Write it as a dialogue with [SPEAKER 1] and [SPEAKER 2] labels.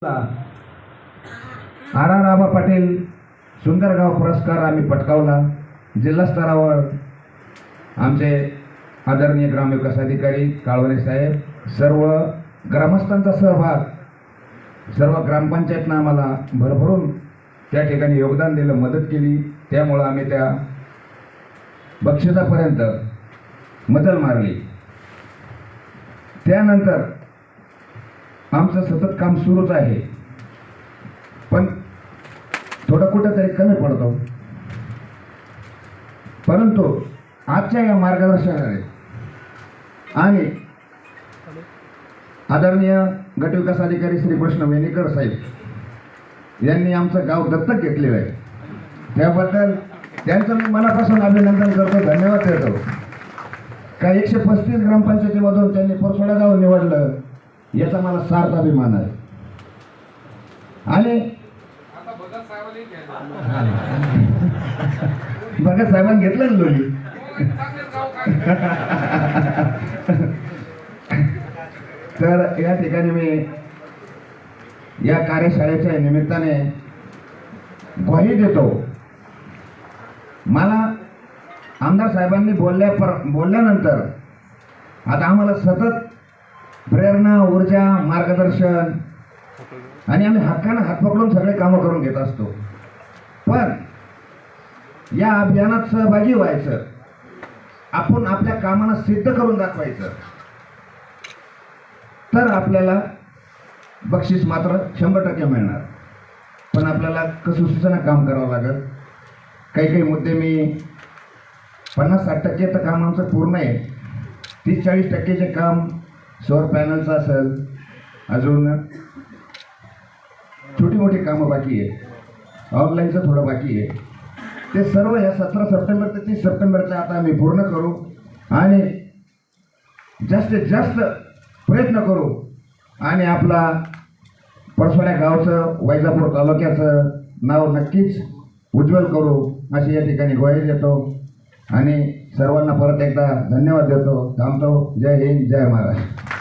[SPEAKER 1] R आबा पाटील सुंदर गाव पुरस्कार आम्ही पटकावला। जिल्हा स्तरावर आमचे आदरणीय ग्रामविकास अधिकारी काळवणे साहेब, सर्व ग्रामस्थांचा सहभाग, सर्व ग्रामपंचायतनं आम्हाला भरभरून त्या ठिकाणी योगदान दिलं, मदत केली। त्यामुळे आम्ही त्या बक्षिसापर्यंत मजल मारली। त्यानंतर आमचं सतत काम सुरूच आहे, पण थोडं कुठेतरी कमी पडतो। परंतु आजच्या या मार्गदर्शनाने आणि आदरणीय गटविकास अधिकारी श्री कृष्ण वेणेकर साहेब यांनी आमचं गाव दत्तक घेतलेलं आहे। त्याबद्दल त्यांचं मी मनापासून अभिनंदन करतो, धन्यवाद देतो। का 135 ग्रामपंचायतीमधून त्यांनी परसोडा गाव निवडलं, याचा मला सार्थ अभिमान आहे। आणि बघा साहेबांनी घेतलं ना लोणी। तर या ठिकाणी मी या कार्यशाळेच्या निमित्ताने ग्वाही देतो। मला आमदार साहेबांनी बोलल्यानंतर आता आम्हाला सतत प्रेरणा, ऊर्जा, मार्गदर्शन आणि आम्ही हक्कानं हात पकडून सगळे कामं करून घेत असतो। पण या अभियानात सहभागी व्हायचं, आपण आपल्या कामांना सिद्ध करून दाखवायचं, तर आपल्याला बक्षीस मात्र 100% मिळणार। पण आपल्याला कसोशीनं काम करावं लागेल। काही मुद्दे मी 50-60% तर काम आमचं पूर्ण आहे, 30-40% काम सौर पॅनलचं असेल, अजून छोटी मोठी कामं बाकी आहे, ऑनलाईनचं थोडं बाकी आहे। ते सर्व या 17 सप्टेंबर ते 30 सप्टेंबरच्या आता आम्ही पूर्ण करू आणि जास्तीत जास्त प्रयत्न करू आणि आपला परसोड्या गावचं, वैजापूर तालुक्याचं नाव नक्कीच उज्ज्वल करू, अशी या ठिकाणी ग्वाही देतो आणि सर्वांना परत एकदा धन्यवाद देतो। थांबतो। जय हिंद, जय महाराष्ट्र।